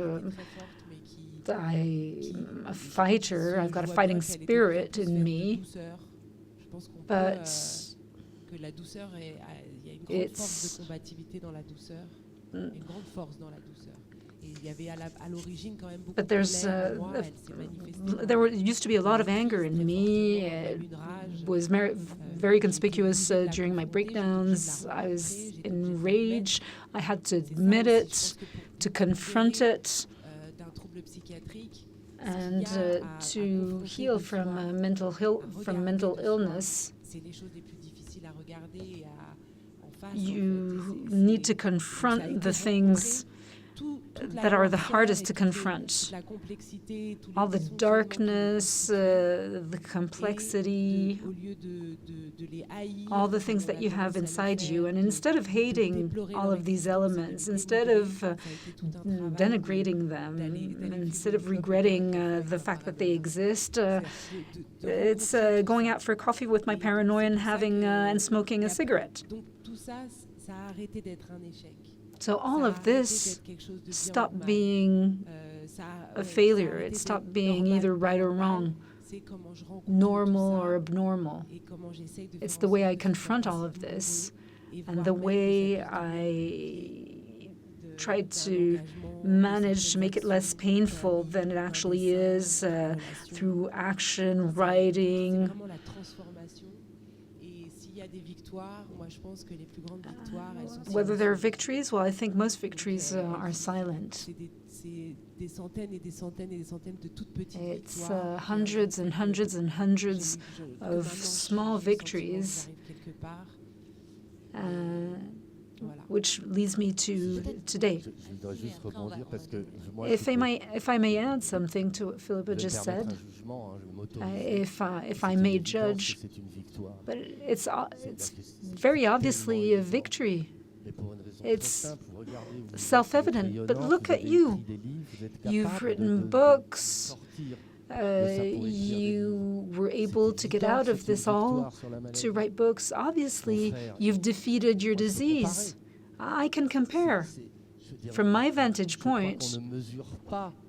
I'm a fighter. I've got a fighting spirit in me. But it's but there used to be a lot of anger in me. It was very conspicuous during my breakdowns. I was enraged. I had to admit it, to confront it, and to heal from mental illness. You need to confront the things that are the hardest to confront. All the darkness, the complexity, all the things that you have inside you. And instead of hating all of these elements, instead of denigrating them, and instead of regretting the fact that they exist, it's going out for coffee with my paranoia and having and smoking a cigarette. So all of this stopped being a failure. It stopped being either right or wrong, normal or abnormal. It's the way I confront all of this and the way I try to manage to make it less painful than it actually is through action, writing. Whether there are victories, well, I think most victories are silent. It's hundreds and hundreds and hundreds of small victories, which leads me to today. If I may add something to what Philippa just said, if I may judge, but it's very obviously a victory. It's self-evident. But look at you. You've written books. You were able to get out of this all to write books. Obviously, you've defeated your disease. I can compare. From my vantage point,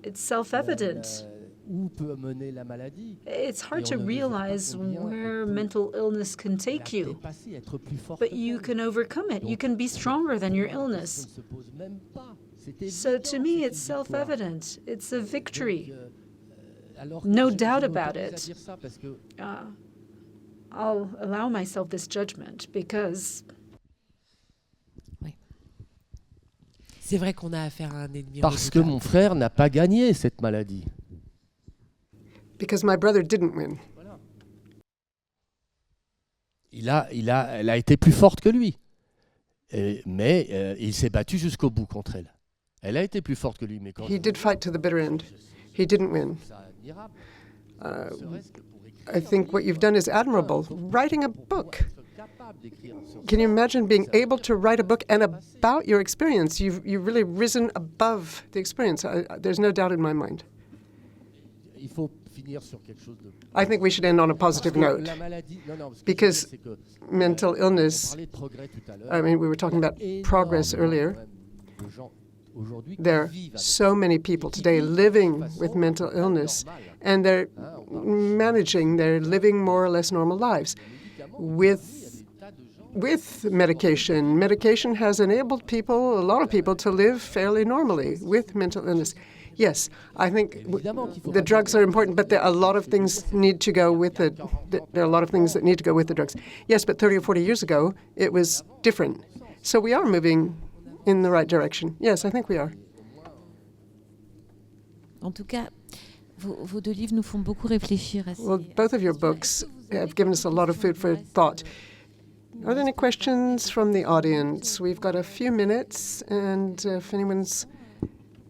it's self-evident. It's hard to realize where mental illness can take you, but you can overcome it. You can be stronger than your illness. So to me, it's self-evident. It's a victory. No doubt about it. I'll allow myself this judgment because... C'est vrai qu'on a affaire à un ennemi. Parce que mon frère n'a pas gagné cette maladie. Because my brother didn't win. elle a été plus forte que lui. Mais il s'est battu jusqu'au bout contre elle. Elle a été plus forte que lui. Mais quand He did fight to the bitter end. He didn't win. I think what you've done is admirable. Writing a book. Can you imagine being able to write a book and about your experience? You've really risen above the experience. There's no doubt in my mind. Il faut finir sur quelque chose de... I think we should end on a positive note. Because mental illness, I mean, we were talking about progress earlier. There are so many people today living with mental illness, and they're living more or less normal lives with medication. Medication has enabled people, a lot of people, to live fairly normally with mental illness. Yes, I think the drugs are important, but there are a lot of things need to go with it. There are a lot of things that need to go with the drugs. Yes, but 30 or 40 years ago, it was different. So we are moving in the right direction. Yes, I think we are. En tout cas, vos deux livres nous font beaucoup réfléchir à Well, both of your books have given us a lot of food for thought. Are there any questions from the audience? We've got a few minutes, and if anyone's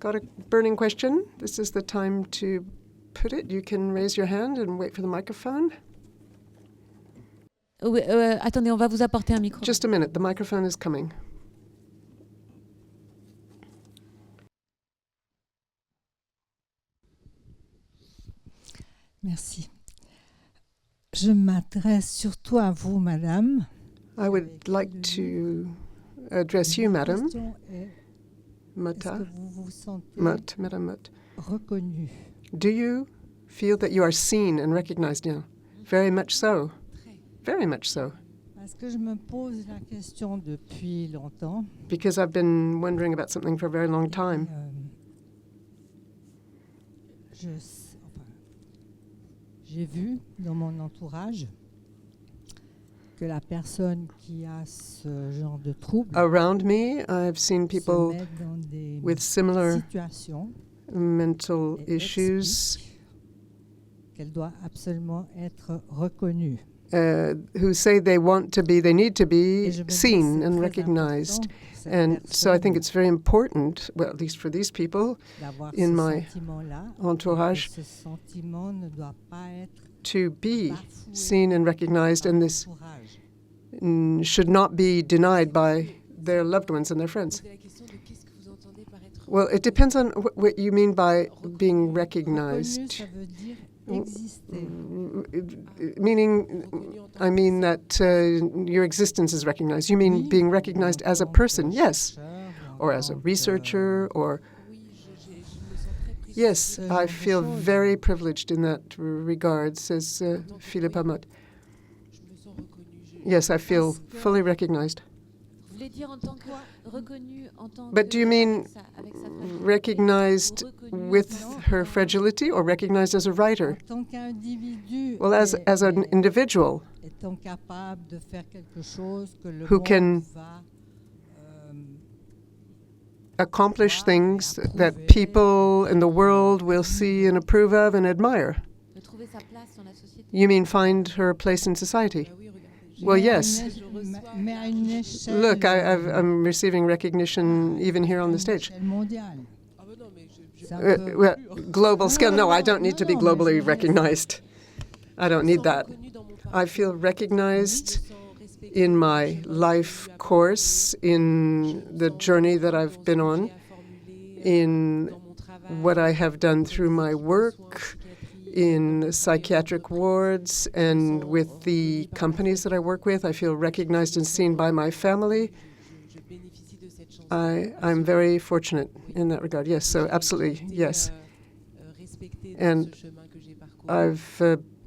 got a burning question, this is the time to put it. You can raise your hand and wait for the microphone. Oui, attendez, on va vous apporter un micro. Just a minute, the microphone is coming. Merci. Je m'adresse surtout à vous, madame. I would like to address you, Ma madam. question est, Motte, est-ce que vous vous sentez Madame Motte. reconnue? Do you feel that you are seen and recognized now? Very much so. Very much so. Parce que je me pose la question depuis longtemps. Because I've been wondering about something for a very long time. J'ai vu dans mon entourage que la personne qui a ce genre de trouble Around me, I've seen se people met dans des with similar situations mental et issues explique qu'elle doit absolument être reconnue. who say they need to be Et je me dis, seen c'est and très recognized. important pour cette And so I think personne it's very important, well, at least for these people, d'avoir in ce my sentiment-là, entourage, et que ce sentiment ne doit pas être to be bafoué seen and recognized, par and this l'entourage. should not be denied by their loved ones and their friends. Well, it depends on what you mean by being Reconnu, recognized. ça veut dire exister. I mean that your existence is recognized. You mean being recognized as a person, yes, or as a researcher, or... Yes, I feel very privileged in that regard, says Philippa Motte. Yes, I feel fully recognized. But do you mean recognized with her fragility or recognized as a writer? En tant qu'individu, Well, as an individual étant capable de faire quelque chose que le who monde can va accomplish things that people in the world will see and approve of and admire. You mean find her place in society? Well, yes. mais à une échelle Look, I'm receiving recognition even here on the stage. mondiale. C'est un peu- Well, global scale. No, I don't need to be globally recognized. I don't need that. I feel recognized in my life course, in the journey that I've been on, in what I have done through my work, in psychiatric wards, and with the companies that I work with. I feel recognized and seen by my family. I'm very fortunate in that regard. Yes, so absolutely, yes. And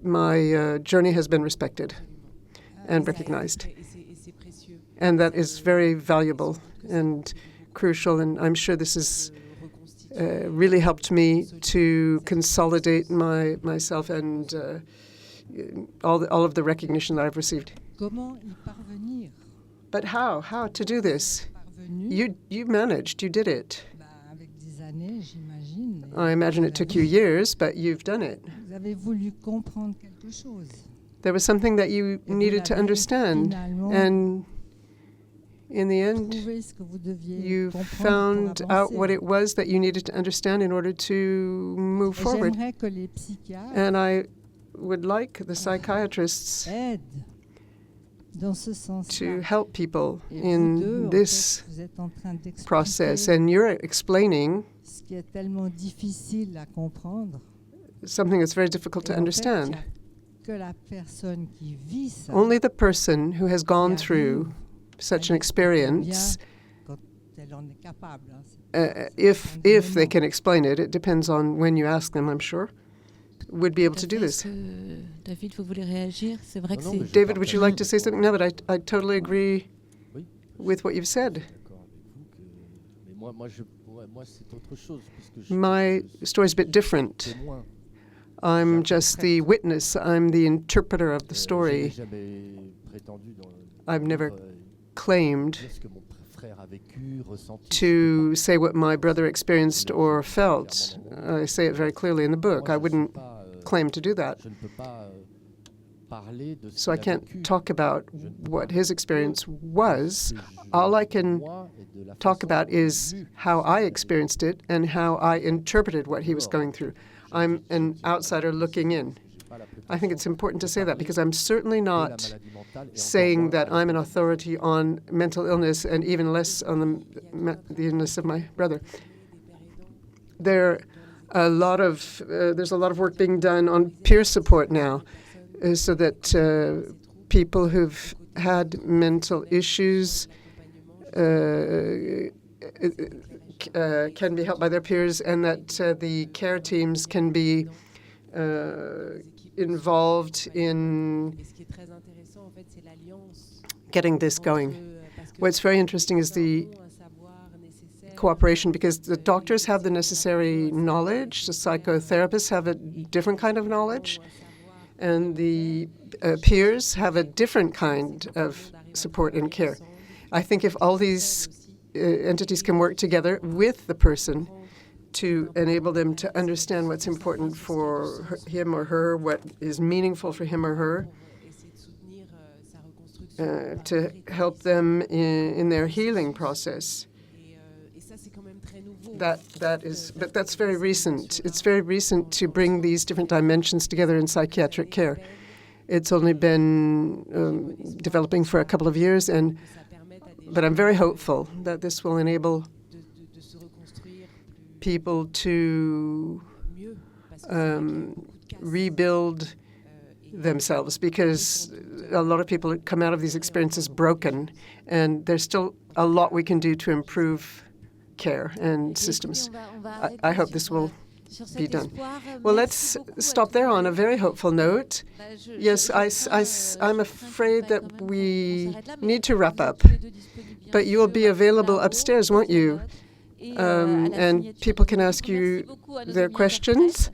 my journey has been respected and recognized. And that is very valuable and crucial, and I'm sure this has really helped me to consolidate myself and all of the recognition that I've received. Comment y parvenir? But how to do this? Parvenu, You managed, you did it. avec des années, j'imagine. I imagine it took you years, but you've done it. Vous avez voulu comprendre quelque chose. There was something that you needed to understand. And in the end, you found out what it was that you needed to understand in order to move forward. And I would like the psychiatrists to help people in this process. And you're explaining something that's very difficult to understand. Only the person who has gone through such an experience, if they can explain it, it depends on when you ask them, I'm sure, would be able to do this. David, vous voulez réagir? C'est vrai que c'est... David, would you like to say something? No, but I totally agree with what you've said. My story's a bit different. I'm just the witness. I'm the interpreter of the story. I've never claimed to say what my brother experienced or felt. I say it very clearly in the book. I wouldn't claim to do that. So I can't talk about what his experience was. All I can talk about is how I experienced it and how I interpreted what he was going through. I'm an outsider looking in. I think it's important to say that because I'm certainly not saying that I'm an authority on mental illness and even less on the illness of my brother. There's a lot of work being done on peer support now so that people who've had mental issues can be helped by their peers and that the care teams can be involved in getting this going. What's very interesting is the cooperation because the doctors have the necessary knowledge, the psychotherapists have a different kind of knowledge, and the peers have a different kind of support and care. I think if all these entities can work together with the person to enable them to understand what's important for him or her, what is meaningful for him or her, to help them in their healing process. But that's very recent. It's very recent to bring these different dimensions together in psychiatric care. It's only been developing for a couple of years, but I'm very hopeful that this will enable people to rebuild themselves because a lot of people come out of these experiences broken, and there's still a lot we can do to improve care and systems. I hope this will be done. Well, let's stop there on a very hopeful note. Yes, I'm afraid that we need to wrap up, but you will be available upstairs, won't you? And people can ask you their questions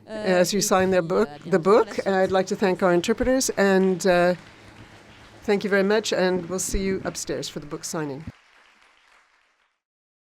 as you sign the book. I'd like to thank our interpreters, and thank you very much, and we'll see you upstairs for the book signing.